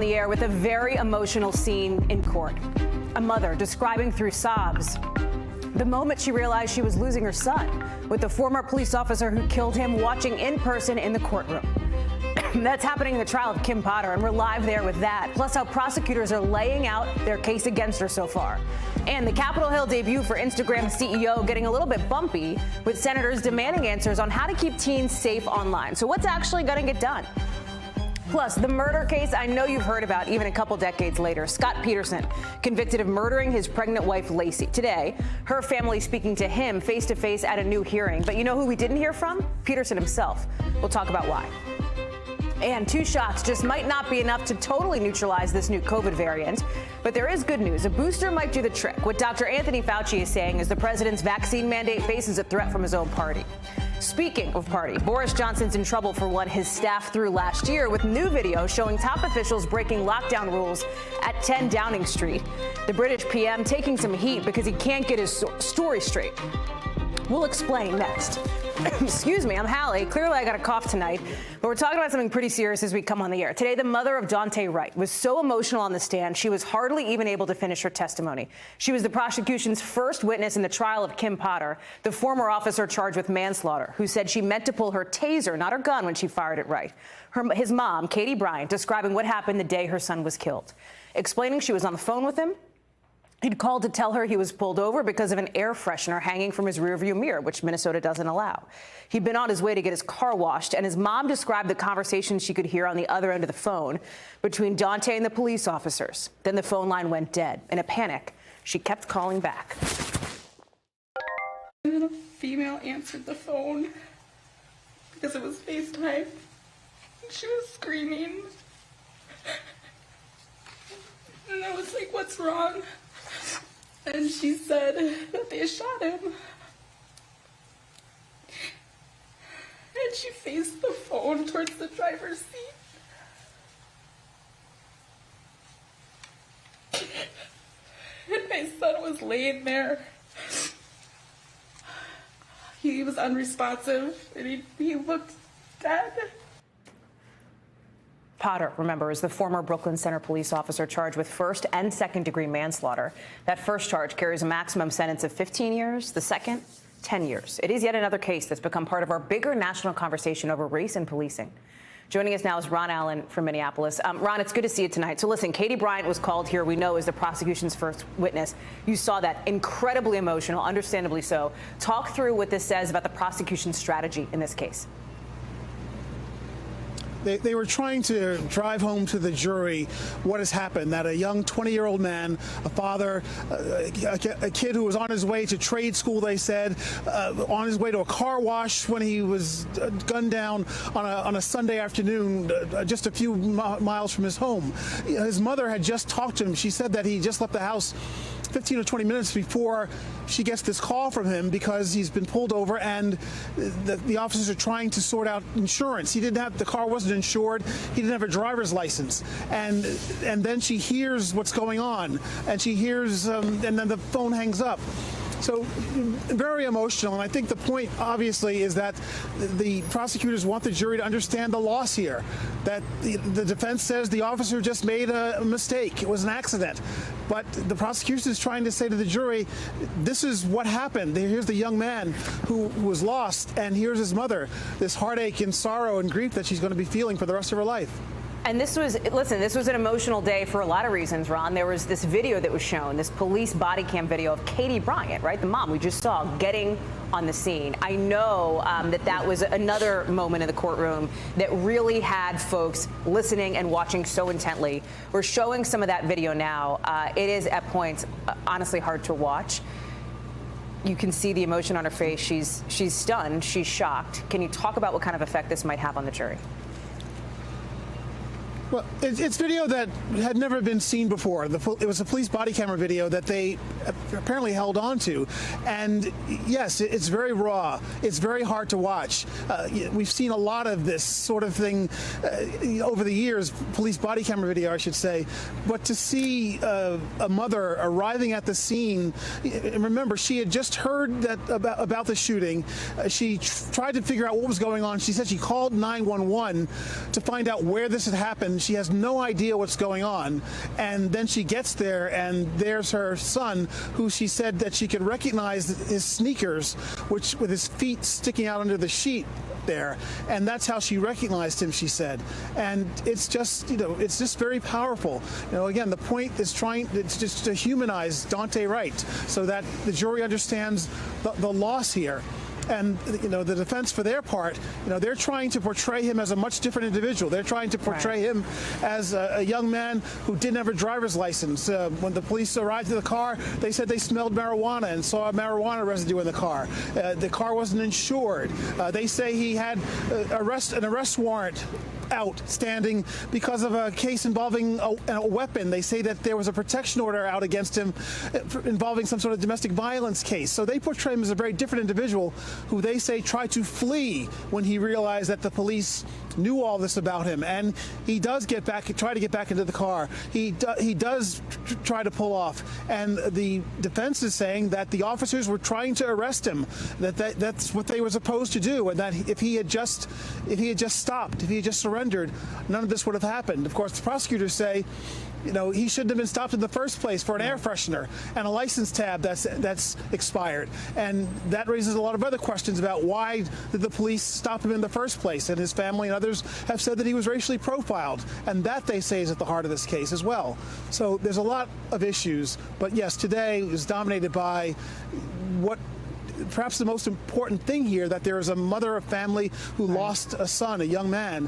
on the air with a very emotional scene in court. A mother describing through sobs the moment she realized she was losing her son, with the former police officer who killed him watching in person in the courtroom. That's happening in the trial of Kim Potter, and we're live there with that, plus how prosecutors are laying out their case against her so far. And the Capitol Hill debut for Instagram's CEO getting a little bit bumpy, with senators demanding answers on how to keep teens safe online. So what's actually going to get done? Plus, the murder case I know you've heard about even a couple decades later. Scott Peterson, convicted of murdering his pregnant wife, Laci. Today, her family speaking to him face-to-face at a new hearing. But you know who we didn't hear from? Peterson himself. We'll talk about why. And 2 shots just might not be enough to totally neutralize this new COVID variant. But there is good news. A booster might do the trick. What Dr. Anthony Fauci is saying is the president's vaccine mandate faces a threat from his own party. Speaking of party, Boris Johnson's in trouble for what his staff threw last year with new video showing top officials breaking lockdown rules at 10 Downing Street. The British PM taking some heat because he can't get his story straight. We'll explain next. Excuse me, I'm Hallie. Clearly I got a cough tonight, but we're talking about something pretty serious as we come on the air. Today, the mother of Daunte Wright was so emotional on the stand, she was hardly even able to finish her testimony. She was the prosecution's first witness in the trial of Kim Potter, the former officer charged with manslaughter, who said she meant to pull her taser, not her gun, when she fired at Wright. His mom, Katie Bryant, describing what happened the day her son was killed, explaining she was on the phone with him. He'd called to tell her he was pulled over because of an air freshener hanging from his rearview mirror, which Minnesota doesn't allow. He'd been on his way to get his car washed, and his mom described the conversation she could hear on the other end of the phone between Daunte and the police officers. Then the phone line went dead. In a panic, she kept calling back. And then a female answered the phone because it was FaceTime. She was screaming. And I was like, what's wrong? And she said that they shot him. And she faced the phone towards the driver's seat. And my son was laying there. He was unresponsive, and he looked dead. Potter, remember, is the former Brooklyn Center police officer charged with first and second degree manslaughter. That first charge carries a maximum sentence of 15 years, the second, 10 years. It is yet another case that's become part of our bigger national conversation over race and policing. Joining us now is Ron Allen from Minneapolis. Ron, it's good to see you tonight. So listen, Katie Bryant was called here, we know, as the prosecution's first witness. You saw that, incredibly emotional, understandably so. Talk through what this says about the prosecution's strategy in this case. They were trying to drive home to the jury what has happened, that a young 20-year-old man, a father, a kid who was on his way to trade school, they said, on his way to a car wash when he was gunned down on a Sunday afternoon, just a few miles from his home. His mother had just talked to him. She said that he just left the house 15 or 20 minutes before she gets this call from him because he's been pulled over and the officers are trying to sort out insurance. The car wasn't insured. He didn't have a driver's license. And then she hears what's going on, and she hears, and then the phone hangs up. So very emotional, and I think the point, obviously, is that the prosecutors want the jury to understand the loss here, that the defense says the officer just made a mistake. It was an accident. But the prosecution is trying to say to the jury, this is what happened. Here's the young man who was lost, and here's his mother, this heartache and sorrow and grief that she's going to be feeling for the rest of her life. And this was an emotional day for a lot of reasons, Ron. There was this video that was shown, this police body cam video of Katie Bryant, right, the mom we just saw, getting on the scene. I know that was another moment in the courtroom that really had folks listening and watching so intently. We're showing some of that video now. It is, at points, honestly hard to watch. You can see the emotion on her face. She's stunned. She's shocked. Can you talk about what kind of effect this might have on the jury? Well, it's video that had never been seen before. It was a police body camera video that they apparently held on to. And yes, it's very raw. It's very hard to watch. We've seen a lot of this sort of thing over the years, police body camera video, I should say. But to see a mother arriving at the scene, and remember, she had just heard that about the shooting. She tried to figure out what was going on. She said she called 911 to find out where this had happened. She has no idea what's going on. And then she gets there, and there's her son, who she said that she could recognize his sneakers, which with his feet sticking out under the sheet there, and that's how she recognized him, she said. And it's just, it's just very powerful. Again, the point is it's just to humanize Daunte Wright so that the jury understands the loss here. And, the defense, for their part, they're trying to portray him as a much different individual. They're trying to portray him as a young man who didn't have a driver's license. When the police arrived to the car, they said they smelled marijuana and saw marijuana residue in the car. The car wasn't insured. They say he had an arrest warrant outstanding because of a case involving a weapon. They say that there was a protection order out against him involving some sort of domestic violence case. So they portray him as a very different individual who they say tried to flee when he realized that the police knew all this about him. And he does try to get back into the car. He does try to pull off. And the defense is saying that the officers were trying to arrest him, that's what they were supposed to do, and that if he had just stopped, if he had just surrendered, none of this would have happened. Of course, the prosecutors say, he shouldn't have been stopped in the first place for an air freshener and a license tab that's expired. And that raises a lot of other questions about why did the police stop him in the first place. And his family and others have said that he was racially profiled, and that, they say, is at the heart of this case as well. So there's a lot of issues. But yes, today is dominated by what perhaps the most important thing here, that there is a mother of family who lost a son, a young man,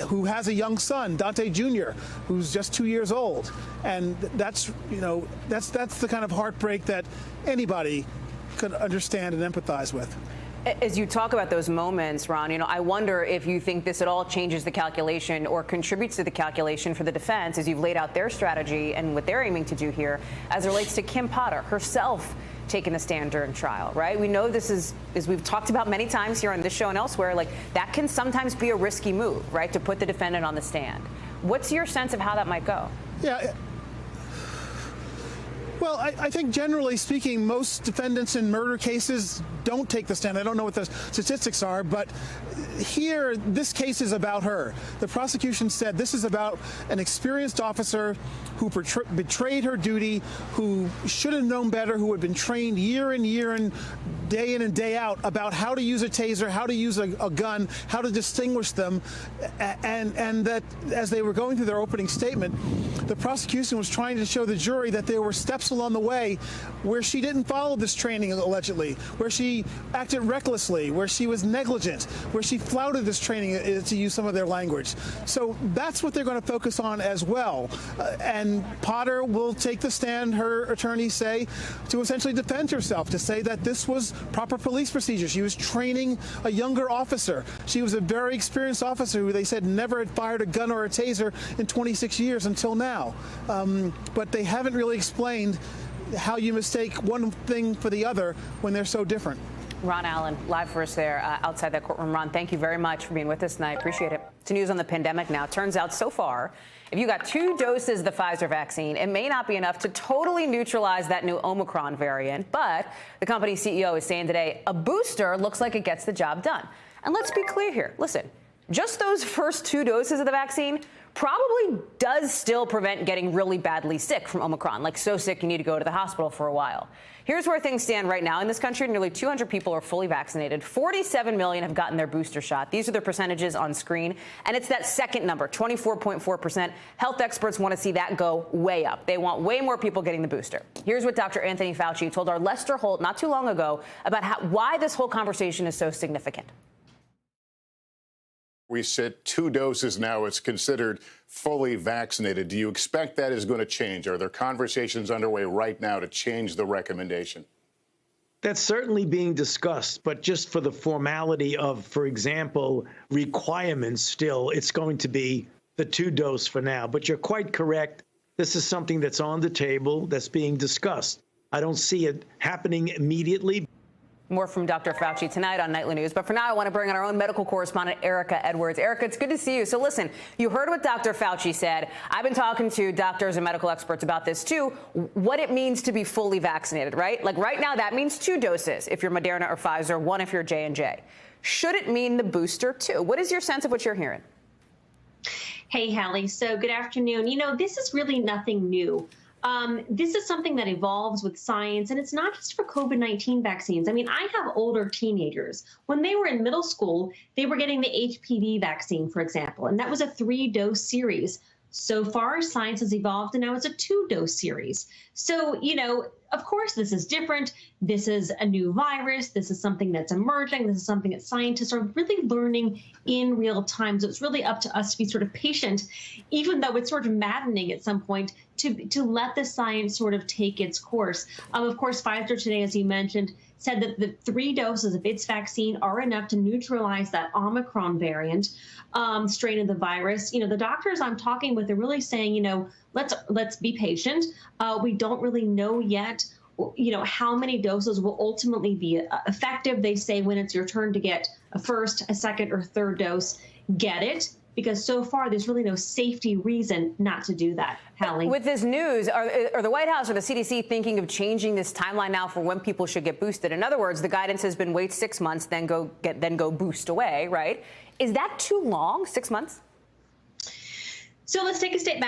who has a young son, Daunte Jr., who's just 2 years old. And that's the kind of heartbreak that anybody could understand and empathize with. As you talk about those moments, Ron, I wonder if you think this at all changes the calculation or contributes to the calculation for the defense as you've laid out their strategy and what they're aiming to do here as it relates to Kim Potter herself taking a stand during trial, right? We know this is, as we've talked about many times here on this show and elsewhere, like that can sometimes be a risky move, right, to put the defendant on the stand. What's your sense of how that might go? Yeah. Well, I think generally speaking, most defendants in murder cases don't take the stand. I don't know what the statistics are, but here, this case is about her. The prosecution said this is about an experienced officer who betrayed her duty, who should have known better, who had been trained year in and day out about how to use a taser, how to use a gun, how to distinguish them, and that as they were going through their opening statement, the prosecution was trying to show the jury that there were steps along the way where she didn't follow this training, allegedly, where she acted recklessly, where she was negligent, where she flouted this training, to use some of their language. So that's what they're going to focus on as well. And Potter will take the stand, her attorneys say, to essentially defend herself, to say that this was proper police procedure. She was training a younger officer. She was a very experienced officer who they said never had fired a gun or a taser in 26 years until now. But they haven't really explained how you mistake one thing for the other when they're so different. Ron Allen, live for us there outside that courtroom. Ron, thank you very much for being with us tonight. Appreciate it. To news on the pandemic now. Turns out so far, if you got 2 doses of the Pfizer vaccine, it may not be enough to totally neutralize that new Omicron variant. But the company's CEO is saying today a booster looks like it gets the job done. And let's be clear here. Listen, just those first 2 doses of the vaccine probably does still prevent getting really badly sick from Omicron, like so sick you need to go to the hospital for a while. Here's where things stand right now. In this country, nearly 200 people are fully vaccinated. 47 million have gotten their booster shot. These are the percentages on screen. And it's that second number, 24.4%. Health experts want to see that go way up. They want way more people getting the booster. Here's what Dr. Anthony Fauci told our Lester Holt not too long ago about why this whole conversation is so significant. We sit 2 doses now. It's considered fully vaccinated. Do you expect that is going to change? Are there conversations underway right now to change the recommendation? That's certainly being discussed, but just for the formality of, for example, requirements still, it's going to be the 2-dose for now. But you're quite correct. This is something that's on the table, that's being discussed. I don't see it happening immediately. More from Dr. Fauci tonight on Nightly News. But for now, I want to bring in our own medical correspondent, ERIKA Edwards. ERIKA, it's good to see you. So listen, you heard what Dr. Fauci said. I've been talking to doctors and medical experts about this, too, what it means to be fully vaccinated, right? Like right now, that means 2 doses if you're Moderna or Pfizer, 1 if you're J&J. Should it mean the booster, too? What is your sense of what you're hearing? Hey, Hallie. So good afternoon. You know, this is really nothing new. This is something that evolves with science, and it's not just for COVID-19 vaccines. I mean, I have older teenagers. When they were in middle school, they were getting the HPV vaccine, for example, and that was a 3-dose series. So far, science has evolved, and now it's a 2-dose series. So, you know, of course, this is different. This is a new virus. This is something that's emerging. This is something that scientists are really learning in real time. So it's really up to us to be sort of patient, even though it's sort of maddening at some point, to let the science sort of take its course. Of course, Pfizer today, as you mentioned, said that the 3 doses of its vaccine are enough to neutralize that Omicron variant strain of the virus. You know, the doctors I'm talking with are really saying, you know, let's be patient. We don't really know yet, you know, how many doses will ultimately be effective. They say when it's your turn to get a first, a second, or third dose, get it. Because so far, there's really no safety reason not to do that, Hallie. With this news, are the White House or the CDC thinking of changing this timeline now for when people should get boosted? In other words, the guidance has been wait 6 months, then go boost away, right? Is that too long, 6 months? So let's take a step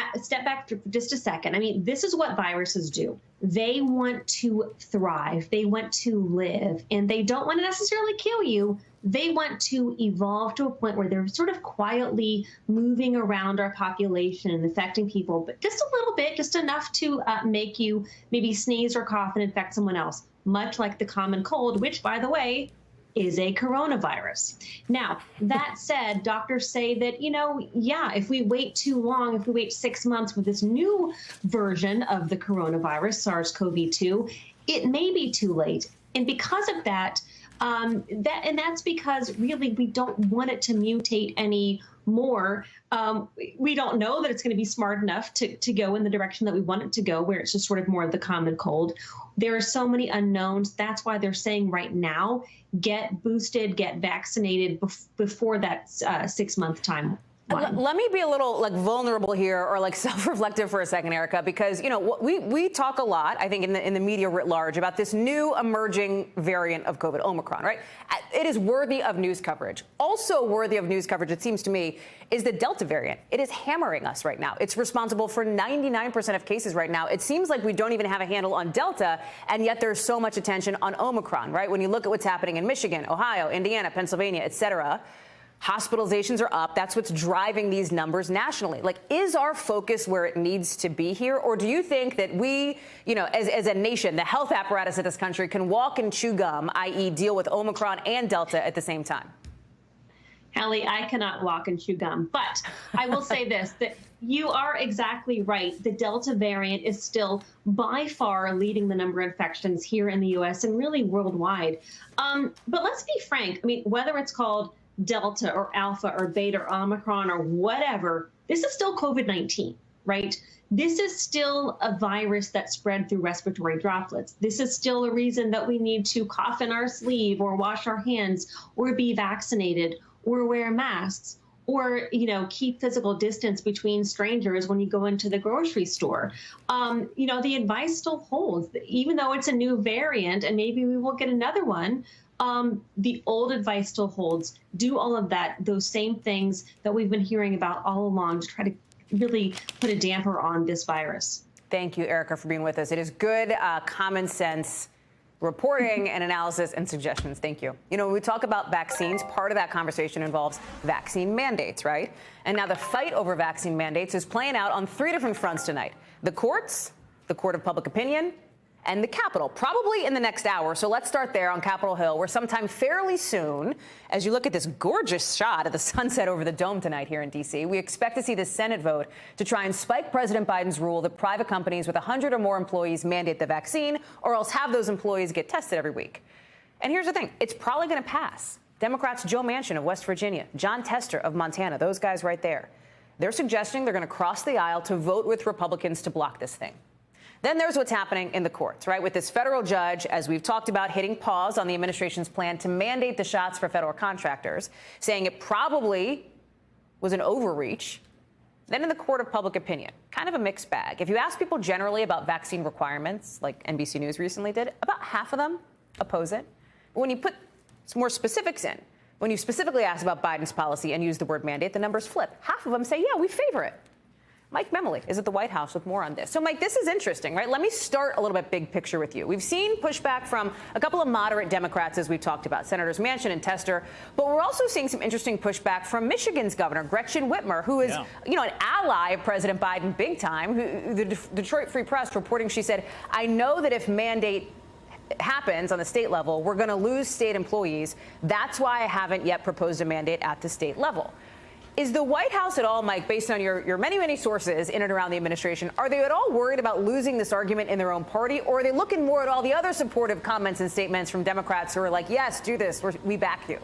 back for just a second. I mean, this is what viruses do. They want to thrive. They want to live, and they don't want to necessarily kill you. They want to evolve to a point where they're sort of quietly moving around our population and affecting people, but just a little bit, just enough to make you maybe sneeze or cough and infect someone else, much like the common cold, which, by the way, is a coronavirus. Now, that said, doctors say that, you know, yeah, if we wait too long, if we wait 6 months with this new version of the coronavirus, SARS-CoV-2, it may be too late. And because of that, that's because really we don't want it to mutate any more. We don't know that it's going to be smart enough to go in the direction that we want it to go, where it's just sort of more of the common cold. There are so many unknowns. That's why they're saying right now, get boosted, get vaccinated before that 6 month time. Let me be a little vulnerable here or self-reflective for a second, ERIKA, because, you know, we talk a lot, I think, in the media writ large about this new emerging variant of COVID, Omicron, right? It is worthy of news coverage. Also worthy of news coverage, it seems to me, is the Delta variant. It is hammering us right now. It's responsible for 99% of cases right now. It seems like we don't even have a handle on Delta, and yet there's so much attention on Omicron, right? When you look at what's happening in Michigan, Ohio, Indiana, Pennsylvania, et cetera, hospitalizations are up. That's what's driving these numbers nationally. Is our focus where it needs to be here? Or do you think that we, you know, as a nation, the health apparatus of this country can walk and chew gum, i.e. deal with Omicron and Delta at the same time? Hallie, I cannot walk and chew gum, but I will say this, that you are exactly right. The Delta variant is still by far leading the number of infections here in the U.S. and really worldwide. But let's be frank. I mean, whether it's called Delta or Alpha or Beta or Omicron or whatever, this is still COVID-19, right? This is still a virus that spread through respiratory droplets. This is still a reason that we need to cough in our sleeve or wash our hands or be vaccinated or wear masks or, you know, keep physical distance between strangers when you go into the grocery store. You know, the advice still holds, even though it's a new variant and maybe we will get another one. The old advice still holds. Do all of that, those same things that we've been hearing about all along to try to really put a damper on this virus. Thank you, ERIKA, for being with us. It is good, common sense reporting and analysis and suggestions. Thank you. You know, when we talk about vaccines, part of that conversation involves vaccine mandates, right? And now the fight over vaccine mandates is playing out on 3 different fronts tonight. The courts, the court of public opinion, and the Capitol, probably in the next hour. So let's start there on Capitol Hill, where sometime fairly soon, as you look at this gorgeous shot of the sunset over the dome tonight here in D.C., we expect to see the Senate vote to try and spike President Biden's rule that private companies with 100 or more employees mandate the vaccine or else have those employees get tested every week. And here's the thing. It's probably going to pass. Democrats Joe Manchin of West Virginia, Jon Tester of Montana, those guys right there, they're suggesting they're going to cross the aisle to vote with Republicans to block this thing. Then there's what's happening in the courts, right? With this federal judge, as we've talked about, hitting pause on the administration's plan to mandate the shots for federal contractors, saying it probably was an overreach. Then in the court of public opinion, kind of a mixed bag. If you ask people generally about vaccine requirements, like NBC News recently did, about half of them oppose it. But when you put more specifics in, when you specifically ask about Biden's policy and use the word mandate, the numbers flip. Half of them say, yeah, we favor it. Mike MEMOLI is at the White House with more on this. So, Mike, this is interesting, right? Let me start a little bit big picture with you. We've seen pushback from a couple of moderate Democrats, as we've talked about, Senators Manchin and Tester, but we're also seeing some interesting pushback from Michigan's governor, Gretchen Whitmer, who is, you know, an ally of President Biden big time. The Detroit Free Press reporting, she said, I know that if mandate happens on the state level, we're going to lose state employees. That's why I haven't yet proposed a mandate at the state level. Is the White House at all, Mike, based on your many, many sources in and around the administration, are they at all worried about losing this argument in their own party? Or are they looking more at all the other supportive comments and statements from Democrats who are like, yes, do this, we back you?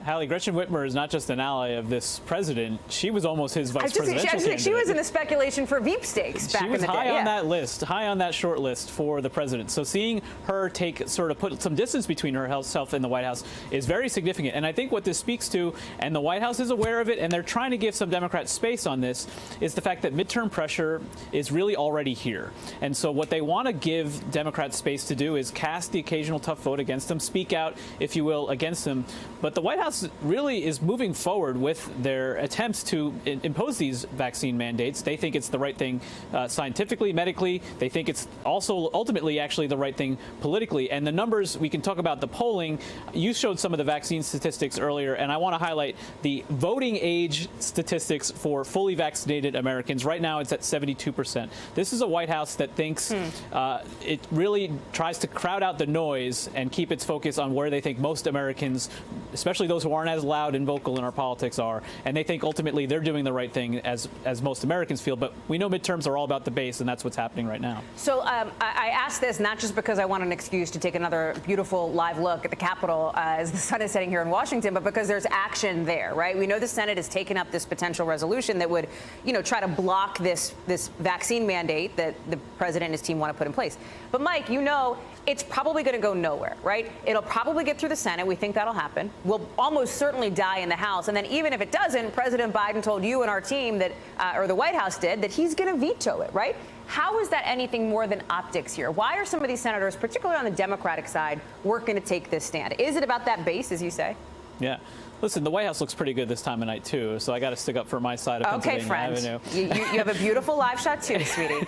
Hallie, Gretchen Whitmer is not just an ally of this president. She was almost his vice presidential candidate. She was in the speculation for Veep stakes back in the day. She was high on that list, high on that short list for the president. So seeing her put some distance between herself and the White House is very significant. And I think what this speaks to, and the White House is aware of it, and they're trying to give some Democrats space on this, is the fact that midterm pressure is really already here. And so what they want to give Democrats space to do is cast the occasional tough vote against them, speak out, if you will, against them. But the White House really is moving forward with their attempts to impose these vaccine mandates. They think it's the right thing scientifically, medically. They think it's also ultimately actually the right thing politically. And the numbers, we can talk about the polling. You showed some of the vaccine statistics earlier, and I want to highlight the voting age statistics for fully vaccinated Americans. Right now, it's at 72%. This is a White House that thinks it really tries to crowd out the noise and keep its focus on where they think most Americans, especially those who aren't as loud and vocal in our politics, are. And they think ultimately they're doing the right thing, as most Americans feel. But we know midterms are all about the base, and that's what's happening right now. So I asked this not just because I want an excuse to take another beautiful live look at the Capitol as the sun is setting here in Washington, but because there's action there, right? We know the Senate has taken up this potential resolution that would, you know, try to block this vaccine mandate that the president and his team want to put in place. But Mike, you know, it's probably going to go nowhere, right? It'll probably get through the Senate. We think that'll happen. We'll almost certainly die in the House. And then even if it doesn't, President Biden told you and our team that, or the White House did, that he's going to veto it, right? How is that anything more than optics here? Why are some of these senators, particularly on the Democratic side, working to take this stand? Is it about that base, as you say? Yeah. Listen, the White House looks pretty good this time of night, too, so I got to stick up for my side of Pennsylvania Avenue. You have a beautiful live shot, too, sweetie.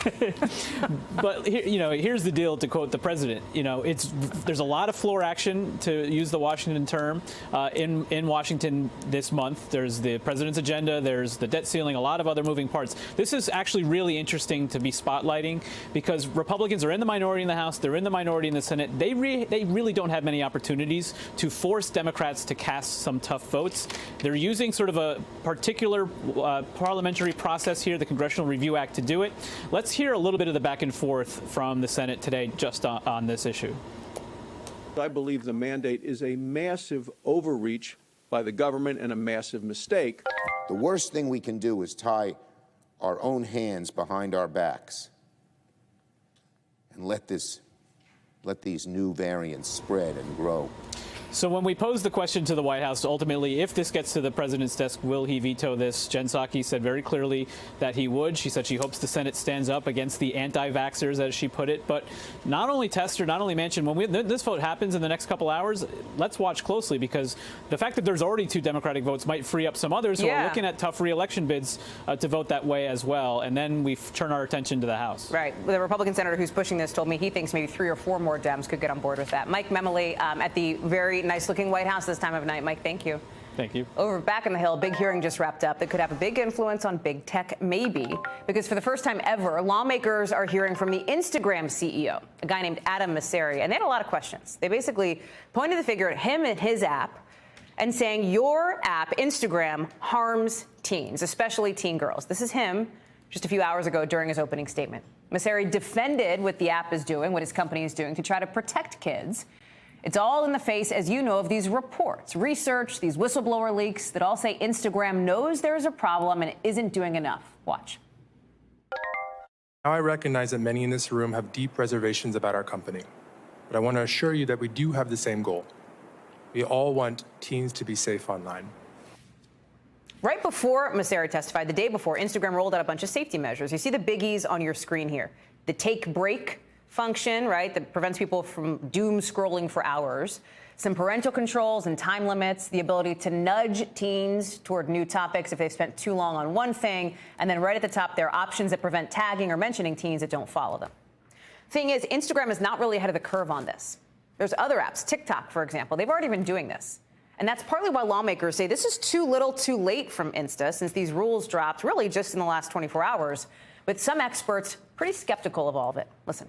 But, you know, here's the deal, to quote the president. You know, there's a lot of floor action, to use the Washington term, in Washington this month. There's the president's agenda. There's the debt ceiling, a lot of other moving parts. This is actually really interesting to be spotlighting because Republicans are in the minority in the House. They're in the minority in the Senate. They really don't have many opportunities to force Democrats to cast some tough votes. They're using sort of a particular parliamentary process here, the Congressional Review Act, to do it. Let's hear a little bit of the back and forth from the Senate today just on this issue. I believe the mandate is a massive overreach by the government and a massive mistake. The worst thing we can do is tie our own hands behind our backs and let these new variants spread and grow. So when we posed the question to the White House, ultimately, if this gets to the president's desk, will he veto this? Jen Psaki said very clearly that he would. She said she hopes the Senate stands up against the anti-vaxxers, as she put it. But not only Tester, not only Manchin, when this vote happens in the next couple hours, let's watch closely, because the fact that there's already 2 Democratic votes might free up some others who are looking at tough re-election bids to vote that way as well. And then we turn our attention to the House. Right. The Republican senator who's pushing this told me he thinks maybe 3 or 4 more Dems could get on board with that. Mike MEMOLI at the very nice-looking White House this time of night. Mike, thank you. Thank you. Over back on the Hill, big hearing just wrapped up that could have a big influence on big tech, maybe, because for the first time ever, lawmakers are hearing from the Instagram CEO, a guy named Adam Mosseri, and they had a lot of questions. They basically pointed the finger at him and his app and saying, your app, Instagram, harms teens, especially teen girls. This is him just a few hours ago during his opening statement. Mosseri defended what the app is doing, what his company is doing to try to protect kids. It's all in the face, as you know, of these reports, research, these whistleblower leaks that all say Instagram knows there's a problem and it isn't doing enough. Watch. Now I recognize that many in this room have deep reservations about our company, but I want to assure you that we do have the same goal. We all want teens to be safe online. Right before MOSSERI testified, the day before, Instagram rolled out a bunch of safety measures. You see the biggies on your screen here. The take break function, right, that prevents people from doom scrolling for hours. Some parental controls and time limits, the ability to nudge teens toward new topics if they've spent too long on one thing. And then right at the top, there are options that prevent tagging or mentioning teens that don't follow them. Thing is, Instagram is not really ahead of the curve on this. There's other apps, TikTok, for example. They've already been doing this. And that's partly why lawmakers say this is too little too late from Insta, since these rules dropped really just in the last 24 hours. With some experts pretty skeptical of all of it. Listen.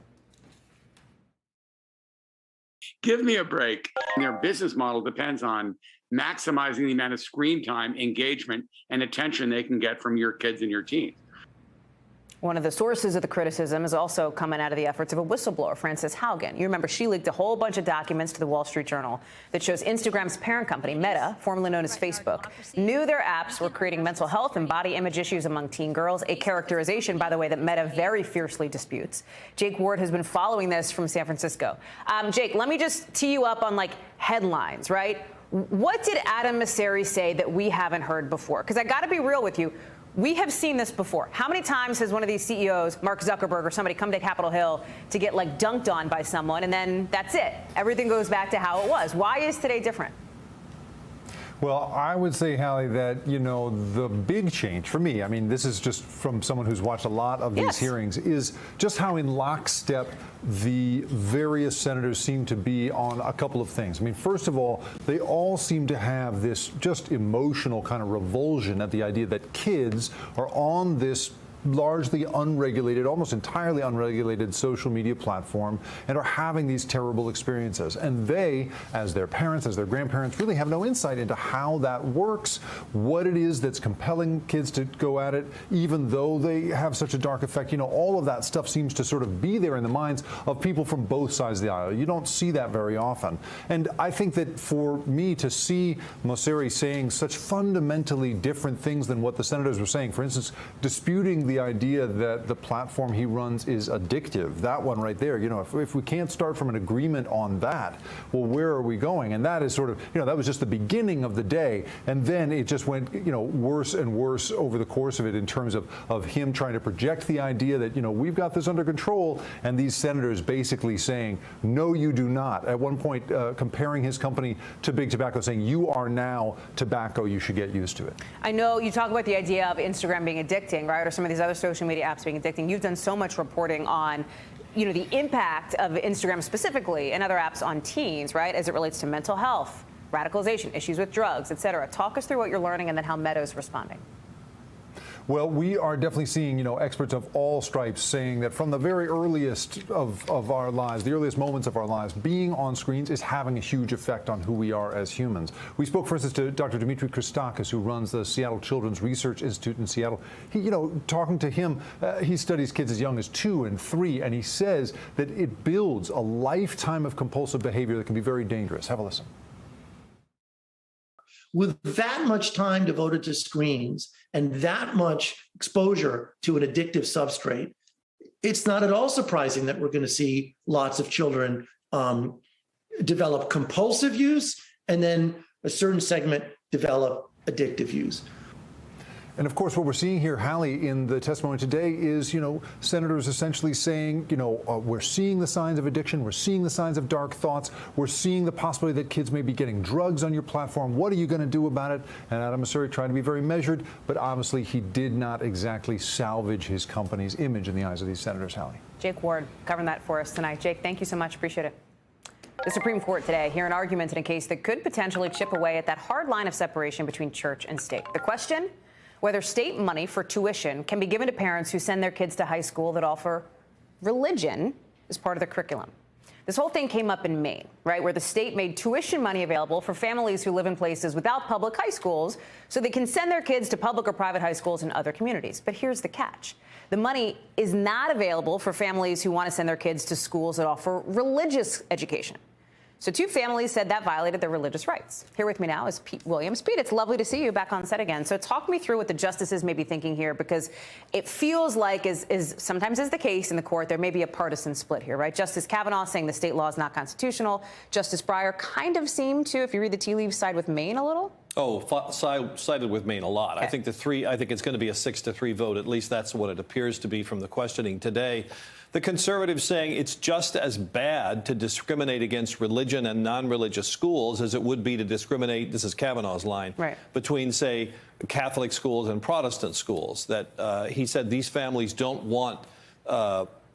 Give me a break. Their business model depends on maximizing the amount of screen time, engagement, and attention they can get from your kids and your teens. One of the sources of the criticism is also coming out of the efforts of a whistleblower, Frances Haugen. You remember she leaked a whole bunch of documents to the Wall Street Journal that shows Instagram's parent company, Meta, formerly known as Facebook, knew their apps were creating mental health and body image issues among teen girls, a characterization, by the way, that Meta very fiercely disputes. Jake Ward has been following this from San Francisco. Jake, let me just tee you up on, like, headlines, right? What did Adam Mosseri say that we haven't heard before? Because I got to be real with you. We have seen this before. How many times has one of these CEOs, Mark Zuckerberg or somebody, come to Capitol Hill to get, like, dunked on by someone, and then that's it? Everything goes back to how it was. Why is today different? Well, I would say, Hallie, that, you know, the big change for me, I mean, this is just from someone who's watched a lot of these hearings, is just how in lockstep the various senators seem to be on a couple of things. I mean, first of all, they all seem to have this just emotional kind of revulsion at the idea that kids are on this largely unregulated, almost entirely unregulated social media platform and are having these terrible experiences. And they, as their parents, as their grandparents, really have no insight into how that works, what it is that's compelling kids to go at it, even though they have such a dark effect. You know, all of that stuff seems to sort of be there in the minds of people from both sides of the aisle. You don't see that very often. And I think that for me to see Mosseri saying such fundamentally different things than what the senators were saying, for instance, disputing the idea that the platform he runs is addictive. That one right there, you know, if we can't start from an agreement on that, well, where are we going? And that is sort of, you know, that was just the beginning of the day. And then it just went, you know, worse and worse over the course of it in terms of him trying to project the idea that, you know, we've got this under control, and these senators basically saying, no, you do not. At one point, comparing his company to Big Tobacco, saying, you are now tobacco, you should get used to it. I know you talk about the idea of Instagram being addicting, right, or some of these other social media apps being addicting. You've done so much reporting on, you know, the impact of Instagram specifically and other apps on teens, right, as it relates to mental health, radicalization, issues with drugs, et cetera. Talk us through what you're learning and then how Meta is responding. Well, we are definitely seeing, you know, experts of all stripes saying that from the very earliest of our lives, the earliest moments of our lives, being on screens is having a huge effect on who we are as humans. We spoke, for instance, to Dr. DIMITRI, CHRISTAKIS, who runs the Seattle Children's Research Institute in Seattle. He, you know, talking to him, he studies kids as young as 2 and 3, and he says that it builds a lifetime of compulsive behavior that can be very dangerous. Have a listen. With that much time devoted to screens and that much exposure to an addictive substrate, it's not at all surprising that we're going to see lots of children develop compulsive use and then a certain segment develop addictive use. And of course, what we're seeing here, Hallie, in the testimony today is, you know, senators essentially saying, you know, we're seeing the signs of addiction, we're seeing the signs of dark thoughts, we're seeing the possibility that kids may be getting drugs on your platform. What are you going to do about it? And Adam Mosseri tried to be very measured, but obviously he did not exactly salvage his company's image in the eyes of these senators, Hallie. Jake Ward covering that for us tonight. Jake, thank you so much. Appreciate it. The Supreme Court today hear an argument in a case that could potentially chip away at that hard line of separation between church and state. The question? Whether state money for tuition can be given to parents who send their kids to high school that offer religion as part of the curriculum. This whole thing came up in Maine, right, where the state made tuition money available for families who live in places without public high schools so they can send their kids to public or private high schools in other communities. But here's the catch. The money is not available for families who want to send their kids to schools that offer religious education. So two families said that violated their religious rights. Here with me now is Pete Williams. Pete, it's lovely to see you back on set again. So talk me through what the justices may be thinking here, because it feels like, as sometimes is the case in the court, there may be a partisan split here, right? Justice Kavanaugh saying the state law is not constitutional. Justice Breyer kind of seemed to, if you read the tea leaves, side with Maine a little. Oh, sided with Maine a lot. Okay. I think it's going to be a 6-3 vote. At least that's what it appears to be from the questioning today. The conservatives saying it's just as bad to discriminate against religion and non-religious schools as it would be to discriminate, this is Kavanaugh's line, right, between, say, Catholic schools and Protestant schools. That he said these families don't want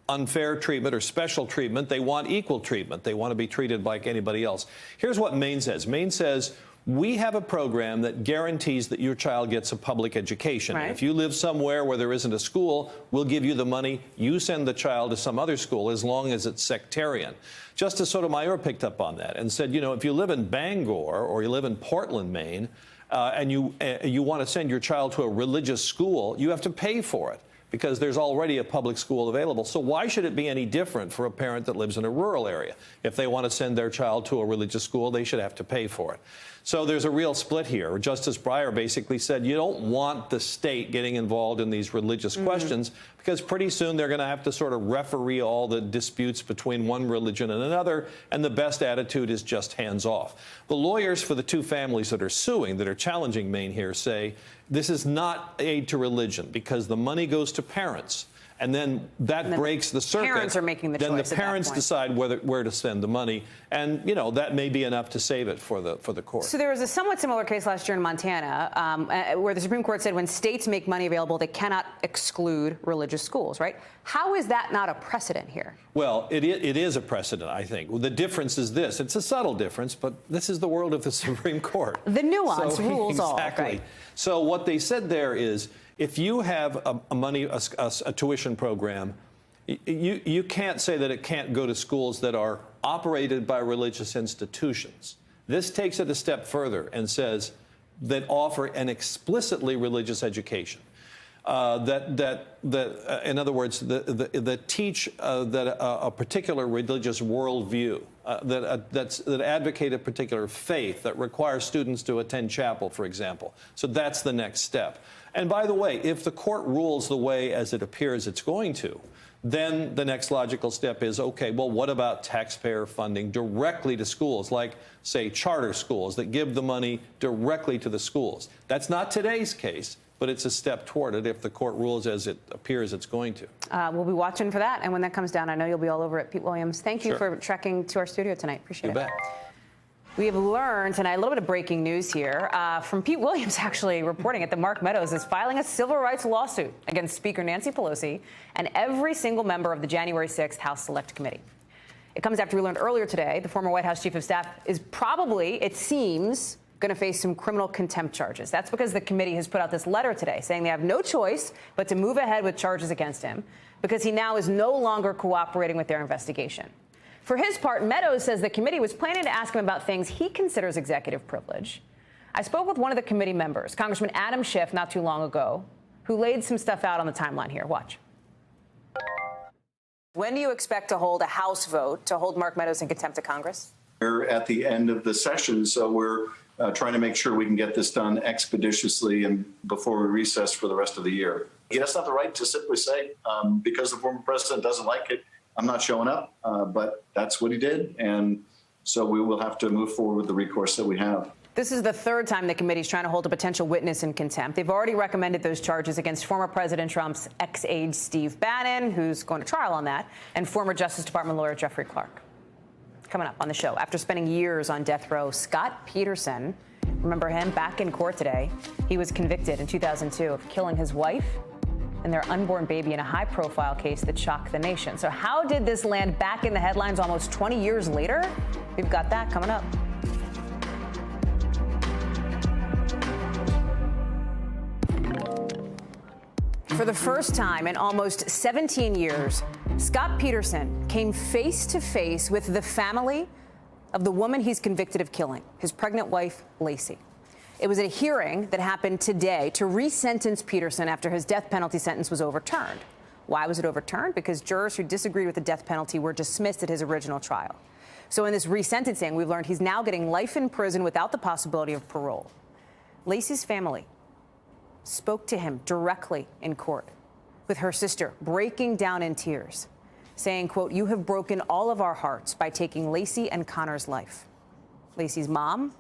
unfair treatment or special treatment. They want equal treatment. They want to be treated like anybody else. Here's what Maine says. Maine says, we have a program that guarantees that your child gets a public education. Right. And if you live somewhere where there isn't a school, we'll give you the money. You send the child to some other school as long as it's sectarian. Justice Sotomayor picked up on that and said, you know, if you live in Bangor or you live in Portland, Maine, and you want to send your child to a religious school, you have to pay for it, because there's already a public school available. So why should it be any different for a parent that lives in a rural area? If they want to send their child to a religious school, they should have to pay for it. So there's a real split here. Justice Breyer basically said you don't want the state getting involved in these religious questions, because pretty soon they're going to have to sort of referee all the disputes between one religion and another, and the best attitude is just hands off. The lawyers for the two families that are suing, that are challenging Maine here, say this is not aid to religion because the money goes to parents. And then that breaks the circuit. Parents are making the choice. Then the parents decide where to spend the money, and you know that may be enough to save it for the court. So there was a somewhat similar case last year in Montana, where the Supreme Court said when states make money available, they cannot exclude religious schools. Right? How is that not a precedent here? Well, it is a precedent, I think. Well, the difference is this: it's a subtle difference, but this is the world of the Supreme Court. The nuance rules all. Exactly. Right? So what they said there is, if you have a tuition program, you can't say that it can't go to schools that are operated by religious institutions. This takes it a step further and says that offer an explicitly religious education. In other words, that teach that a particular religious worldview, that advocate a particular faith, that requires students to attend chapel, for example. So that's the next step. And by the way, if the court rules the way as it appears it's going to, then the next logical step is, okay, well, what about taxpayer funding directly to schools, like, say, charter schools that give the money directly to the schools? That's not today's case, but it's a step toward it if the court rules as it appears it's going to. We'll be watching for that, and when that comes down, I know you'll be all over it. Pete Williams, thank you for trekking to our studio tonight. Appreciate it. You bet. We have learned tonight a little bit of breaking news here from Pete Williams, actually reporting it, that Mark Meadows is filing a civil rights lawsuit against Speaker Nancy Pelosi and every single member of the January 6th House Select Committee. It comes after we learned earlier today the former White House Chief of Staff is probably, it seems, going to face some criminal contempt charges. That's because the committee has put out this letter today saying they have no choice but to move ahead with charges against him because he now is no longer cooperating with their investigation. For his part, Meadows says the committee was planning to ask him about things he considers executive privilege. I spoke with one of the committee members, Congressman Adam Schiff, not too long ago, who laid some stuff out on the timeline here. Watch. When do you expect to hold a House vote to hold Mark Meadows in contempt of Congress? We're at the end of the session, so we're trying to make sure we can get this done expeditiously and before we recess for the rest of the year. He doesn't have the right to simply say, because the former president doesn't like it, I'm not showing up, but that's what he did. And so we will have to move forward with the recourse that we have. This is the third time the committee is trying to hold a potential witness in contempt. They've already recommended those charges against former President Trump's ex-aide Steve Bannon, who's going to trial on that, and former Justice Department lawyer Jeffrey Clark. Coming up on the show, after spending years on death row, Scott Peterson, remember him, back in court today. He was convicted in 2002 of killing his wife and their unborn baby in a high-profile case that shocked the nation. So how did this land back in the headlines almost 20 years later? We've got that coming up. For the first time in almost 17 years, Scott Peterson came face to face with the family of the woman he's convicted of killing, his pregnant wife, Laci. It was at a hearing that happened today to resentence Peterson after his death penalty sentence was overturned. Why was it overturned? Because jurors who disagreed with the death penalty were dismissed at his original trial. So in this resentencing, we've learned he's now getting life in prison without the possibility of parole. Laci's family spoke to him directly in court, with her sister breaking down in tears, saying, quote, "You have broken all of our hearts by taking Laci and Connor's life." Laci's mom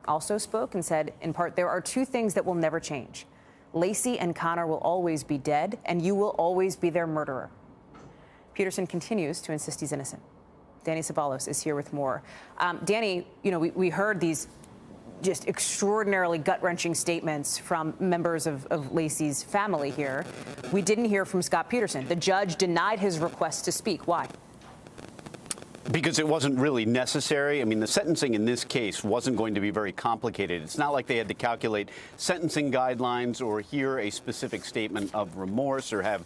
also spoke and said, in part, "There are two things that will never change. Laci and Connor will always be dead, and you will always be their murderer." Peterson continues to insist he's innocent. Danny Ceballos is here with more. Danny, you know, we heard these just extraordinarily gut-wrenching statements from members of Laci's family here. We didn't hear from Scott Peterson. The judge denied his request to speak. Why? Because it wasn't really necessary. I mean, the sentencing in this case wasn't going to be very complicated. It's not like they had to calculate sentencing guidelines or hear a specific statement of remorse or have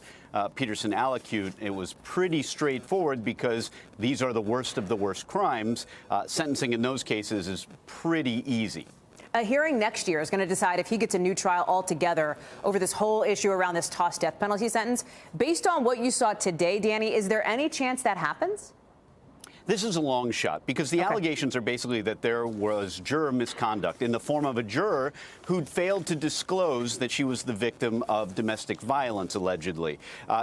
Peterson allocute. It was pretty straightforward because these are the worst of the worst crimes. Sentencing in those cases is pretty easy. A hearing next year is going to decide if he gets a new trial altogether over this whole issue around this tossed death penalty sentence. Based on what you saw today, Danny, is there any chance that happens? This is a long shot because the allegations are basically that there was juror misconduct in the form of a juror who'd failed to disclose that she was the victim of domestic violence, allegedly.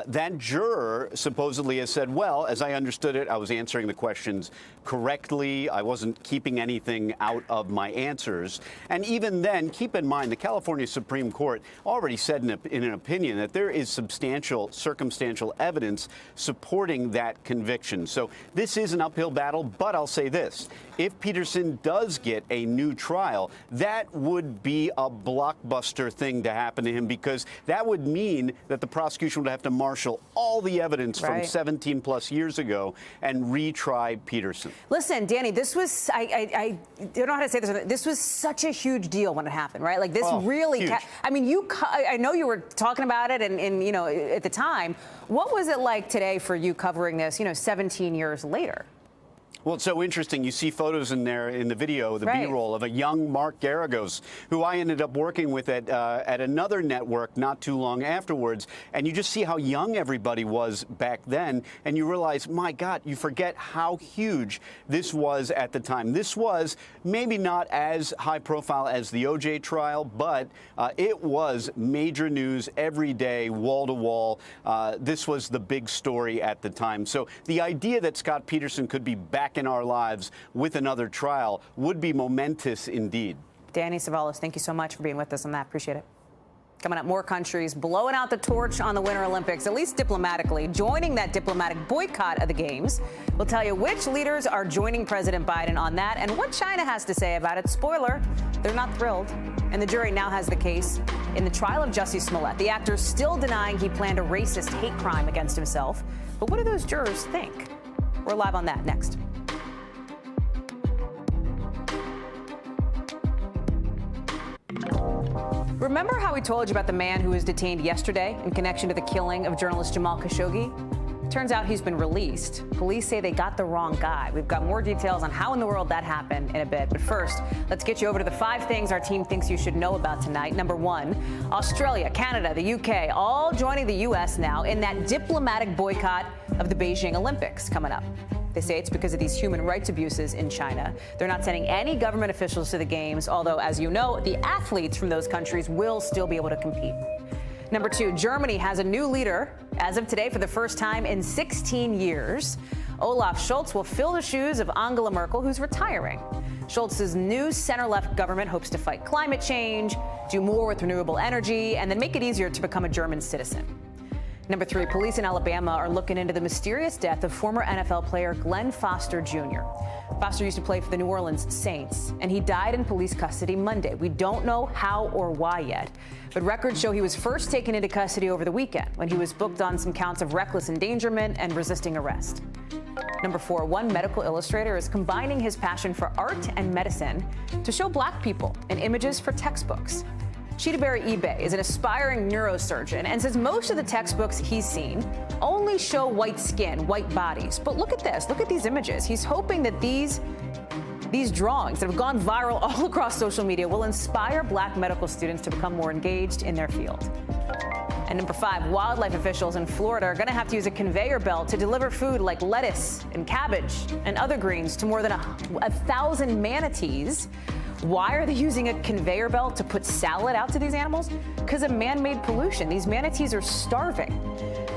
That juror supposedly has said, well, as I understood it, I was answering the questions correctly. I wasn't keeping anything out of my answers. And even then, keep in mind, the California Supreme Court already said in an opinion that there is substantial circumstantial evidence supporting that conviction. So this is an uphill battle, but I'll say this. If Peterson does get a new trial, that would be a blockbuster thing to happen to him because that would mean that the prosecution would have to marshal all the evidence from 17 plus years ago and retry Peterson. Listen, Danny, this was, I don't know how to say this. This was such a huge deal when it happened, right? Like this really, I mean, I know you were talking about it and, you know, at the time. What was it like today for you covering this, you know, 17 years later? Well, it's so interesting. You see photos in there in the video, the B-roll of a young Mark Garagos, who I ended up working with at another network not too long afterwards. And you just see how young everybody was back then. And you realize, my God, you forget how huge this was at the time. This was maybe not as high profile as the O.J. trial, but it was major news every day, wall to wall. This was the big story at the time. So the idea that Scott Peterson could be back in our lives with another trial would be momentous indeed. Danny Ceballos, thank you so much for being with us on that. Appreciate it. Coming up, more countries blowing out the torch on the Winter Olympics, at least diplomatically, joining that diplomatic boycott of the Games. We'll tell you which leaders are joining President Biden on that and what China has to say about it. Spoiler, they're not thrilled. And the jury now has the case in the trial of JUSSIE Smollett. The actor still denying he planned a racist hate crime against himself. But what do those jurors think? We're live on that next. Remember how we told you about the man who was detained yesterday in connection to the killing of journalist Jamal Khashoggi? Turns out he's been released. Police say they got the wrong guy. We've got more details on how in the world that happened in a bit. But first, let's get you over to the 5 things our team thinks you should know about tonight. Number 1, Australia, Canada, the UK, all joining the U.S. now in that diplomatic boycott of the Beijing Olympics coming up. They say it's because of these human rights abuses in China. They're not sending any government officials to the Games, although, as you know, the athletes from those countries will still be able to compete. Number 2, Germany has a new leader as of today for the first time in 16 years. Olaf Scholz will fill the shoes of Angela Merkel, who's retiring. Scholz's new center-left government hopes to fight climate change, do more with renewable energy, and then make it easier to become a German citizen. Number 3, police in Alabama are looking into the mysterious death of former NFL player Glenn Foster Jr. Foster used to play for the New Orleans Saints, and he died in police custody Monday. We don't know how or why yet, but records show he was first taken into custody over the weekend when he was booked on some counts of reckless endangerment and resisting arrest. Number 4, one medical illustrator is combining his passion for art and medicine to show Black people in images for textbooks. Chidiberry Ibe is an aspiring neurosurgeon and says most of the textbooks he's seen only show white skin, white bodies. But look at this. Look at these images. He's hoping that these drawings that have gone viral all across social media will inspire Black medical students to become more engaged in their field. And number 5, wildlife officials in Florida are going to have to use a conveyor belt to deliver food like lettuce and cabbage and other greens to more than 1,000 manatees. Why are they using a conveyor belt to put salad out to these animals? Because of man-made pollution. These manatees are starving.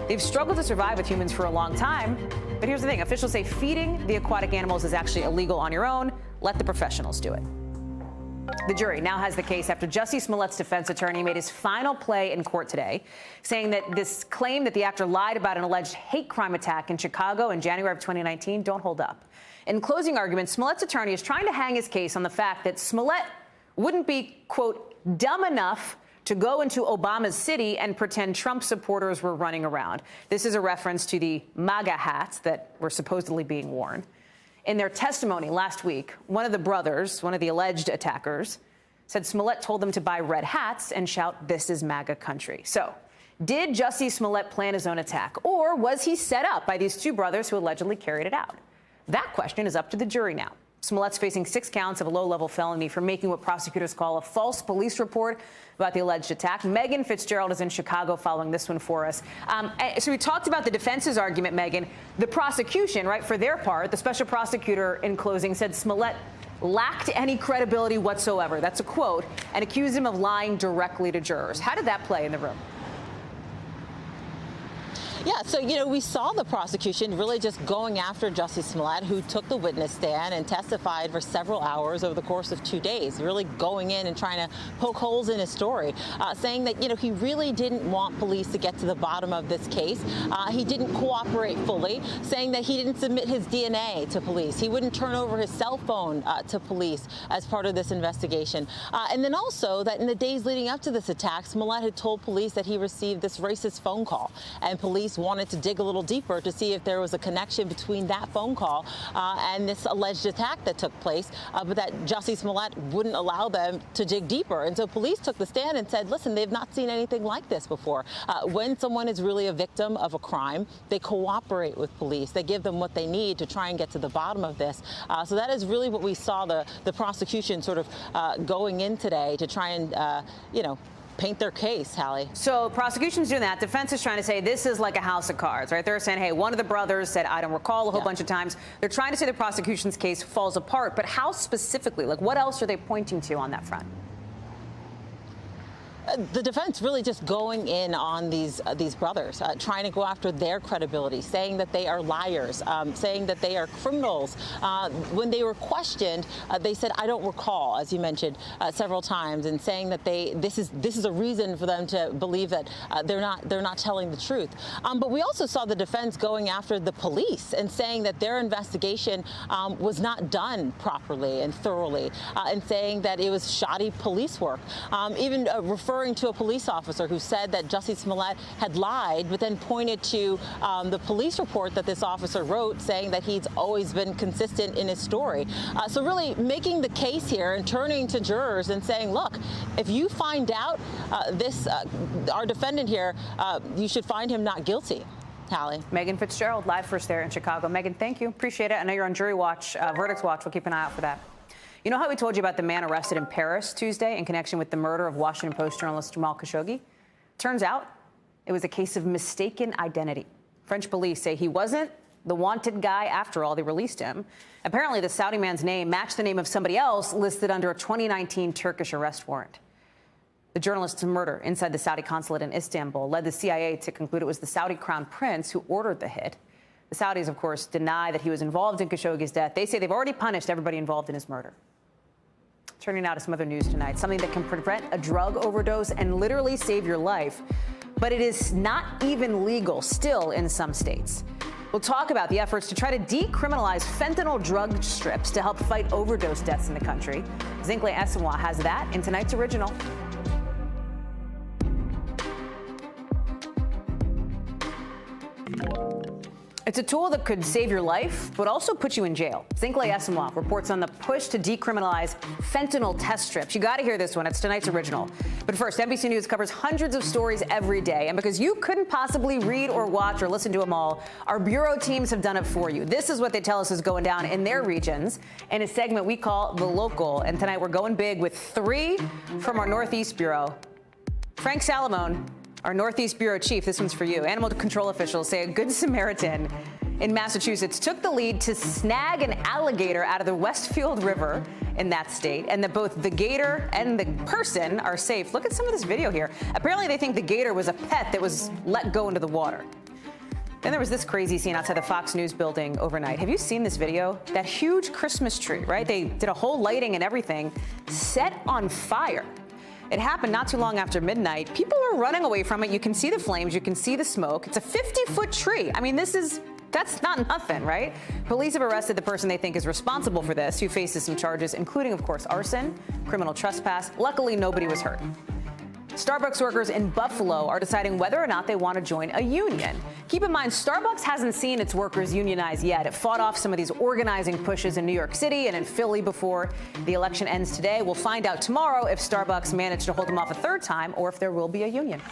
They've struggled to survive with humans for a long time. But here's the thing. Officials say feeding the aquatic animals is actually illegal on your own. Let the professionals do it. The jury now has the case after Jussie Smollett's defense attorney made his final play in court today, saying that this claim that the actor lied about an alleged hate crime attack in Chicago in January of 2019 don't hold up. In closing argument, Smollett's attorney is trying to hang his case on the fact that Smollett wouldn't be, quote, dumb enough to go into Obama's city and pretend Trump supporters were running around. This is a reference to the MAGA hats that were supposedly being worn. In their testimony last week, one of the brothers, one of the alleged attackers, said Smollett told them to buy red hats and shout, "This is MAGA country." So, did Jussie Smollett plan his own attack, or was he set up by these two brothers who allegedly carried it out? That question is up to the jury now. Smollett's facing 6 counts of a low-level felony for making what prosecutors call a false police report about the alleged attack. Megan Fitzgerald is in Chicago following this one for us. So we talked about the defense's argument, Megan. The prosecution, right, for their part, the special prosecutor in closing said Smollett lacked any credibility whatsoever. That's a quote, and accused him of lying directly to jurors. How did that play in the room? Yeah, so, we saw the prosecution really just going after Jussie Smollett, who took the witness stand and testified for several hours over the course of 2 days, really going in and trying to poke holes in his story, saying that, he really didn't want police to get to the bottom of this case. He didn't cooperate fully, saying that he didn't submit his DNA to police. He wouldn't turn over his cell phone to police as part of this investigation. And then also that in the days leading up to this attack, Smollett had told police that he received this racist phone call, and police wanted to dig a little deeper to see if there was a connection between that phone call and this alleged attack that took place, but that Jussie Smollett wouldn't allow them to dig deeper. And so police took the stand and said, listen, they've not seen anything like this before. When someone is really a victim of a crime, they cooperate with police. They give them what they need to try and get to the bottom of this. So that is really what we saw the prosecution sort of going in today to try and, paint their case, Hallie. So prosecution's doing that. Defense is trying to say this is like a house of cards, right? They're saying, hey, one of the brothers said, I don't recall, a whole bunch of times. They're trying to say the prosecution's case falls apart. But how specifically? Like, what else are they pointing to on that front? The defense really just going in on these brothers, trying to go after their credibility, saying that they are liars, saying that they are criminals. When they were questioned, they said, "I don't recall," as you mentioned several times, and saying that this is a reason for them to believe that they're not telling the truth. But we also saw the defense going after the police and saying that their investigation was not done properly and thoroughly, and saying that it was shoddy police work. Even referring to a police officer who said that Jussie Smollett had lied, but then pointed to the police report that this officer wrote, saying that he's always been consistent in his story. So really making the case here and turning to jurors and saying, look, if you find out our defendant here, you should find him not guilty. Hallie. Megan Fitzgerald, live for us there in Chicago. Megan, thank you. Appreciate it. I know you're on jury watch, verdicts watch. We'll keep an eye out for that. You know how we told you about the man arrested in Paris Tuesday in connection with the murder of Washington Post journalist Jamal Khashoggi? Turns out it was a case of mistaken identity. French police say he wasn't the wanted guy after all. They released him. Apparently, the Saudi man's name matched the name of somebody else listed under a 2019 Turkish arrest warrant. The journalist's murder inside the Saudi consulate in Istanbul led the CIA to conclude it was the Saudi crown prince who ordered the hit. The Saudis, of course, deny that he was involved in Khashoggi's death. They say they've already punished everybody involved in his murder. Turning now to some other news tonight, something that can prevent a drug overdose and literally save your life. But it is not even legal still in some states. We'll talk about the efforts to try to decriminalize fentanyl drug strips to help fight overdose deaths in the country. Zinkley Esenwa has that in tonight's original. It's a tool that could save your life, but also put you in jail. Zinkley Esenwa reports on the push to decriminalize fentanyl test strips. You got to hear this one. It's tonight's original. But first, NBC News covers hundreds of stories every day. And because you couldn't possibly read or watch or listen to them all, our bureau teams have done it for you. This is what they tell us is going down in their regions in a segment we call The Local. And tonight we're going big with 3 from our Northeast Bureau. Frank Salamone, Our Northeast Bureau Chief, this one's for you. Animal control officials say a Good Samaritan in Massachusetts took the lead to snag an alligator out of the Westfield River in that state, and that both the gator and the person are safe. Look at some of this video here. Apparently they think the gator was a pet that was let go into the water. Then there was this crazy scene outside the Fox News building overnight. Have you seen this video? That huge Christmas tree, right? They did a whole lighting and everything, set on fire. It happened not too long after midnight. People are running away from it. You can see the flames, you can see the smoke. It's a 50-foot tree. I mean, that's not nothing, right? Police have arrested the person they think is responsible for this, who faces some charges, including, of course, arson, criminal trespass. Luckily, nobody was hurt. Starbucks workers in Buffalo are deciding whether or not they want to join a union. Keep in mind, Starbucks hasn't seen its workers unionize yet. It fought off some of these organizing pushes in New York City and in Philly before the election ends today. We'll find out tomorrow if Starbucks managed to hold them off a third time or if there will be a union.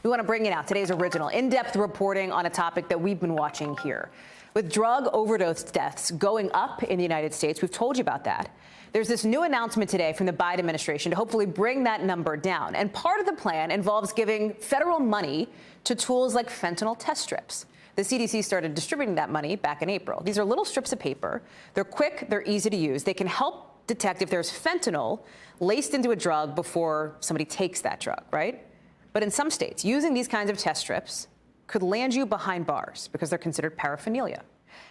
We want to bring it out. Today's original in-depth reporting on a topic that we've been watching here. With drug overdose deaths going up in the United States, we've told you about that. There's this new announcement today from the Biden administration to hopefully bring that number down. And part of the plan involves giving federal money to tools like fentanyl test strips. The CDC started distributing that money back in April. These are little strips of paper. They're quick, they're easy to use. They can help detect if there's fentanyl laced into a drug before somebody takes that drug, right? But in some states, using these kinds of test strips could land you behind bars because they're considered paraphernalia.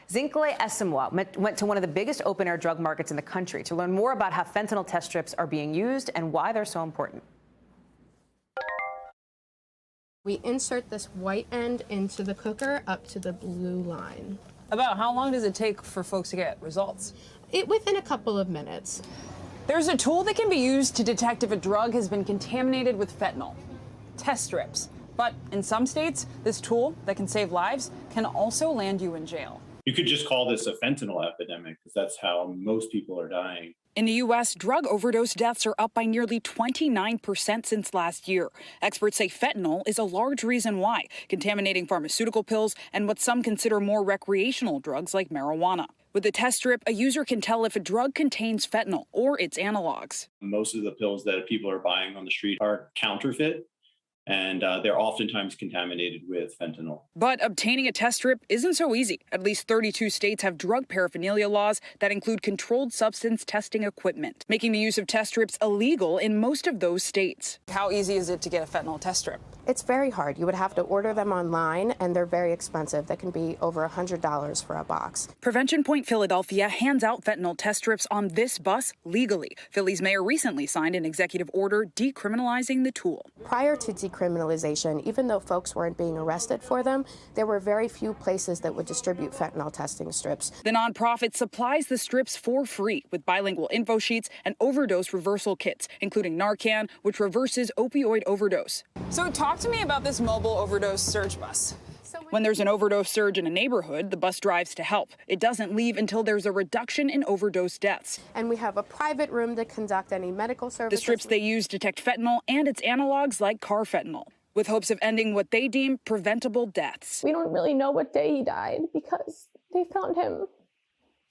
Zincle Esimwa went to one of the biggest open-air drug markets in the country to learn more about how fentanyl test strips are being used and why they're so important. We insert this white end into the cooker up to the blue line. About how long does it take for folks to get results? Within a couple of minutes. There's a tool that can be used to detect if a drug has been contaminated with fentanyl. Test strips. But in some states, this tool that can save lives can also land you in jail. You could just call this a fentanyl epidemic because that's how most people are dying. In the U.S., drug overdose deaths are up by nearly 29% since last year. Experts say fentanyl is a large reason why, contaminating pharmaceutical pills and what some consider more recreational drugs like marijuana. With the test strip, a user can tell if a drug contains fentanyl or its analogs. Most of the pills that people are buying on the street are counterfeit, and they're oftentimes contaminated with fentanyl. But obtaining a test strip isn't so easy. At least 32 states have drug paraphernalia laws that include controlled substance testing equipment, making the use of test strips illegal in most of those states. How easy is it to get a fentanyl test strip? It's very hard. You would have to order them online, and they're very expensive. They can be over $100 for a box. Prevention Point Philadelphia hands out fentanyl test strips on this bus legally. Philly's mayor recently signed an executive order decriminalizing the tool. Prior to decriminalization, even though folks weren't being arrested for them, there were very few places that would distribute fentanyl testing strips. The nonprofit supplies the strips for free with bilingual info sheets and overdose reversal kits, including Narcan, which reverses opioid overdose. So talk to me about this mobile overdose surge bus. When there's an overdose surge in a neighborhood, the bus drives to help. It doesn't leave until there's a reduction in overdose deaths. And we have a private room to conduct any medical services. The strips they use detect fentanyl and its analogs like carfentanil, with hopes of ending what they deem preventable deaths. We don't really know what day he died because they found him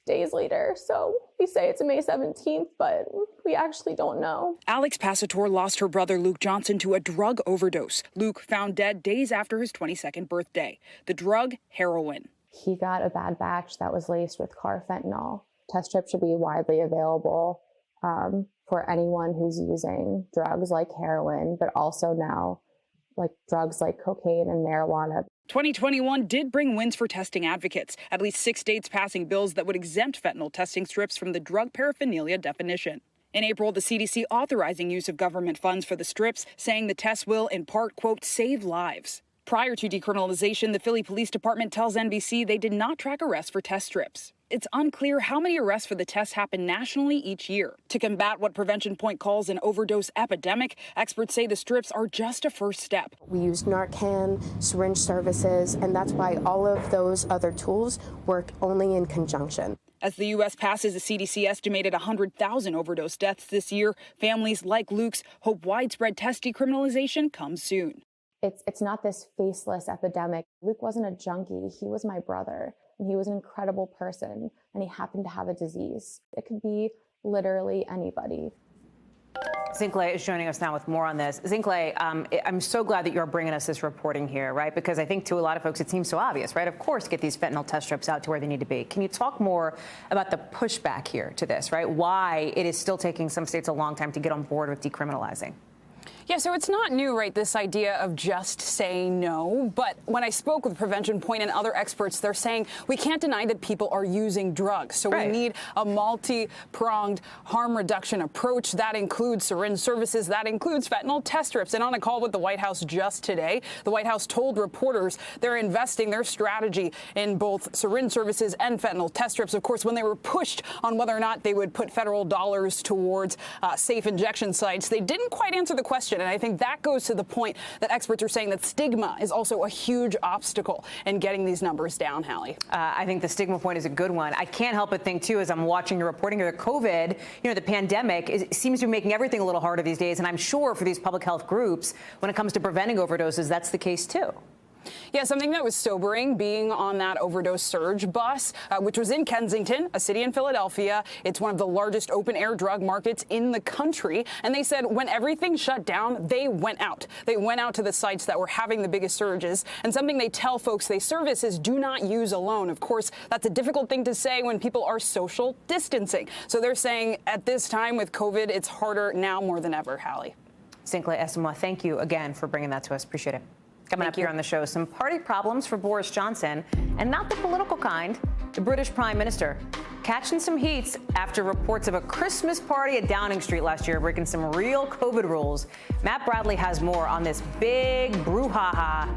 days later. So we say it's May 17th, but we actually don't know. Alex Passator lost her brother Luke Johnson to a drug overdose. Luke found dead days after his 22nd birthday. The drug, heroin. He got a bad batch that was laced with carfentanil. Test strips should be widely available for anyone who's using drugs like heroin, but also now like drugs like cocaine and marijuana. 2021 did bring wins for testing advocates, at least 6 states passing bills that would exempt fentanyl testing strips from the drug paraphernalia definition. In April, the CDC authorizing use of government funds for the strips, saying the tests will, in part, quote, save lives. Prior to decriminalization, the Philly Police Department tells NBC they did not track arrests for test strips. It's unclear how many arrests for the tests happen nationally each year. To combat what Prevention Point calls an overdose epidemic, experts say the strips are just a first step. We use Narcan, syringe services, and that's why all of those other tools work only in conjunction. As the U.S. passes a CDC estimated 100,000 overdose deaths this year, families like Luke's hope widespread test decriminalization comes soon. It's not this faceless epidemic. Luke wasn't a junkie. He was my brother, and he was an incredible person, and he happened to have a disease. It could be literally anybody. Zinkley is joining us now with more on this. Zinkley, I'm so glad that you're bringing us this reporting here, right? Because I think to a lot of folks it seems so obvious, right? Of course, get these fentanyl test strips out to where they need to be. Can you talk more about the pushback here to this, right? Why it is still taking some states a long time to get on board with decriminalizing? Yeah, so it's not new, right, this idea of just saying no. But when I spoke with Prevention Point and other experts, they're saying we can't deny that people are using drugs. So we need a multi-pronged harm reduction approach. That includes syringe services. That includes fentanyl test strips. And on a call with the White House just today, the White House told reporters they're investing their strategy in both syringe services and fentanyl test strips. Of course, when they were pushed on whether or not they would put federal dollars towards safe injection sites, they didn't quite answer the question. And I think that goes to the point that experts are saying that stigma is also a huge obstacle in getting these numbers down, Hallie. I think the stigma point is a good one. I can't help but think, too, as I'm watching your reporting here, that COVID, the pandemic seems to be making everything a little harder these days. And I'm sure for these public health groups, when it comes to preventing overdoses, that's the case, too. Yeah, something that was sobering being on that overdose surge bus, which was in Kensington, a city in Philadelphia. It's one of the largest open-air drug markets in the country. And they said when everything shut down, they went out. They went out to the sites that were having the biggest surges. And something they tell folks they service is do not use alone. Of course, that's a difficult thing to say when people are social distancing. So they're saying at this time with COVID, it's harder now more than ever, Hallie. Zinkley Esma, thank you again for bringing that to us. Appreciate it. Coming up here on the show, some party problems for Boris Johnson, and not the political kind. The British Prime Minister catching some heat after reports of a Christmas party at Downing Street last year breaking some real COVID rules. Matt Bradley has more on this big brouhaha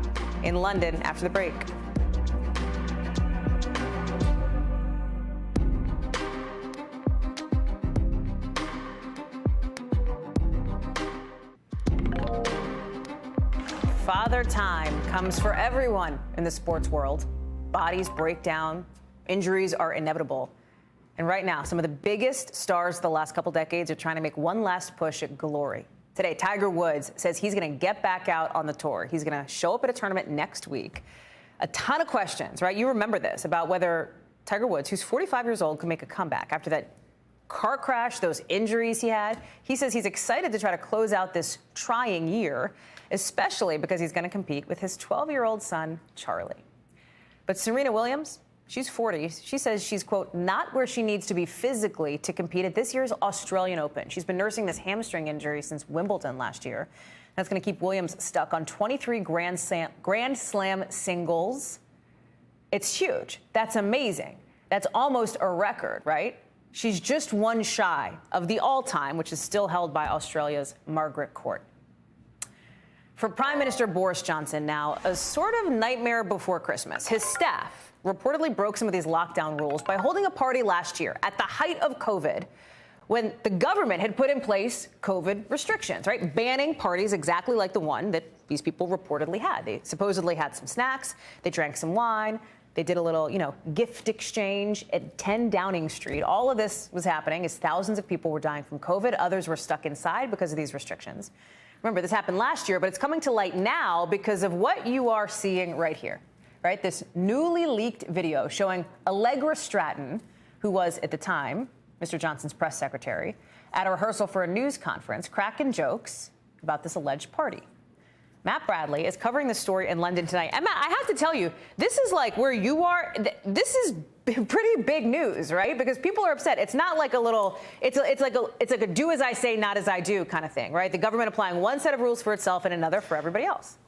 in London after the break. Father Time comes for everyone in the sports world. Bodies break down. Injuries are inevitable. And right now, some of the biggest stars of the last couple decades are trying to make one last push at glory. Today, Tiger Woods says he's going to get back out on the tour. He's going to show up at a tournament next week. A ton of questions, right? You remember this, about whether Tiger Woods, who's 45 years old, can make a comeback after that car crash, those injuries he had. He says he's excited to try to close out this trying year, especially because he's going to compete with his 12-year-old son, Charlie. But Serena Williams, she's 40. She says she's, quote, not where she needs to be physically to compete at this year's Australian Open. She's been nursing this hamstring injury since Wimbledon last year. That's going to keep Williams stuck on 23 Grand Slam singles. It's huge. That's amazing. That's almost a record, right? She's just one shy of the all-time, which is still held by Australia's Margaret Court. For Prime Minister Boris Johnson now, a sort of nightmare before Christmas. His staff reportedly broke some of these lockdown rules by holding a party last year at the height of COVID, when the government had put in place COVID restrictions, right? Banning parties exactly like the one that these people reportedly had. They supposedly had some snacks, they drank some wine, they did a little, gift exchange at 10 Downing Street. All of this was happening as thousands of people were dying from COVID. Others were stuck inside because of these restrictions. Remember, this happened last year, but it's coming to light now because of what you are seeing right here, right? This newly leaked video showing Allegra Stratton, who was at the time Mr. Johnson's press secretary, at a rehearsal for a news conference, cracking jokes about this alleged party. Matt Bradley is covering the story in London tonight. And Matt, I have to tell you, this is like where you are. This is pretty big news, right? Because people are upset. It's not like a little. It's like a do as I say, not as I do kind of thing, right? The government applying one set of rules for itself and another for everybody else.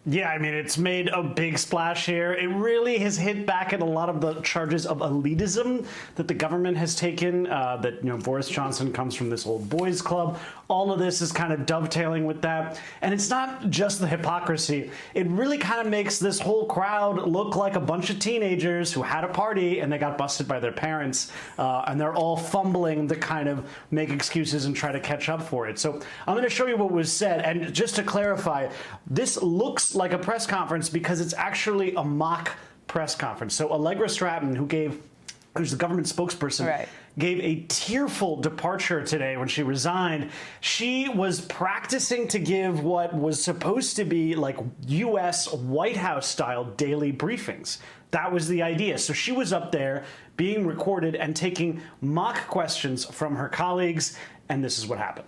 Yeah, I mean, it's made a big splash here. It really has hit back at a lot of the charges of elitism that the government has taken, that, Boris Johnson comes from this old boys club. All of this is kind of dovetailing with that. And it's not just the hypocrisy. It really kind of makes this whole crowd look like a bunch of teenagers who had a party and they got busted by their parents. And they're all fumbling to kind of make excuses and try to catch up for it. So I'm going to show you what was said. And just to clarify, this looks like a press conference because it's actually a mock press conference. So Allegra Stratton, who's the government spokesperson, right, gave a tearful departure today when she resigned. She was practicing to give what was supposed to be like U.S. White House style daily briefings. That was the idea. So she was up there being recorded and taking mock questions from her colleagues, and this is what happened.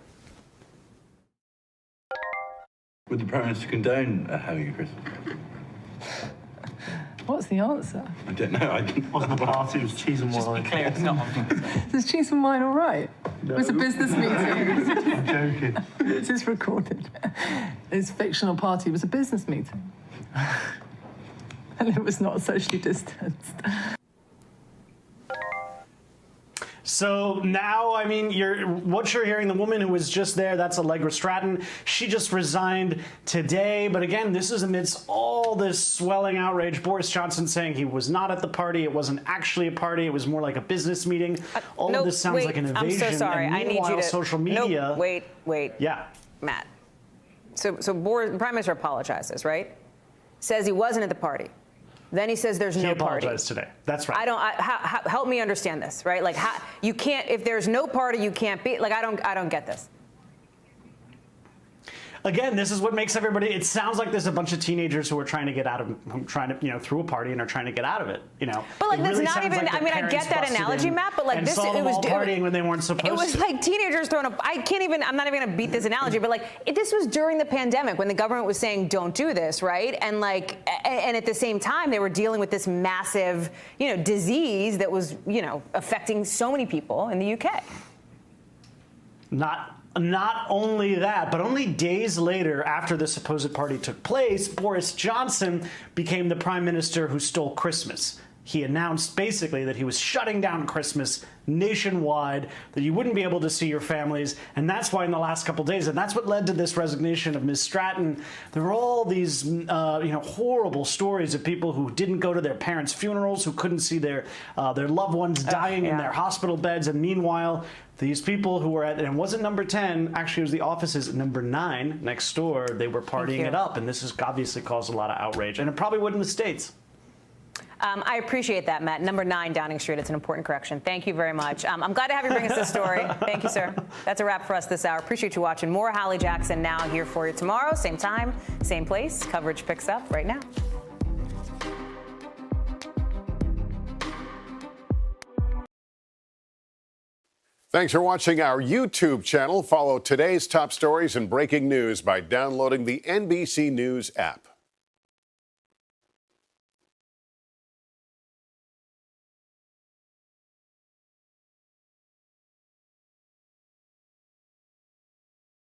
Would the Prime Minister condone having a Christmas? What's the answer? I don't know. It wasn't a party, it was cheese and wine. Just be clear, it's not. Is cheese and wine all right? No. It was a business meeting. I'm joking. It is recorded. His fictional party was a business meeting. And it was not socially distanced. So now, I mean, what you're hearing, the woman who was just there, that's Allegra Stratton. She just resigned today. But again, this is amidst all this swelling outrage. Boris Johnson saying he was not at the party. It wasn't actually a party. It was more like a business meeting. All of this sounds like an invasion. I'm so sorry. And I need you to. Social media. Nope, wait. Yeah. Matt. So Boris, the Prime Minister apologizes, right? Says he wasn't at the party. Then he says there's no party. He apologized today. That's right. Help me understand this, right? Like, you can't, if there's no party, you can't be, like, I don't get this. Again, this is what makes everybody, it sounds like there's a bunch of teenagers who are trying to get out of, through a party and are trying to get out of it, But like, that's not even, I mean, I get that analogy, Matt, but like this, it was partying when they weren't supposed to. It was like teenagers throwing up, I'm not even gonna beat this analogy, but like, this was during the pandemic when the government was saying, don't do this, right? And like, and at the same time, they were dealing with this massive, disease that was, affecting so many people in the UK. Not only that, but only days later after the supposed party took place, Boris Johnson became the prime minister who stole Christmas. He announced basically that he was shutting down Christmas nationwide, that you wouldn't be able to see your families, and that's why in the last couple of days, and that's what led to this resignation of Ms. Stratton. There were all these, horrible stories of people who didn't go to their parents' funerals, who couldn't see their loved ones dying in their hospital beds, and meanwhile, these people who were at, and it wasn't number 10, actually it was the offices at number 9 next door, they were partying it up, and this has obviously caused a lot of outrage, and it probably would in the States. I appreciate that, Matt. Number 9 Downing Street. It's an important correction. Thank you very much. I'm glad to have you bring us this story. Thank you, sir. That's a wrap for us this hour. Appreciate you watching. More Hallie Jackson now here for you tomorrow. Same time, same place. Coverage picks up right now. Thanks for watching our YouTube channel. Follow today's top stories and breaking news by downloading the NBC News app.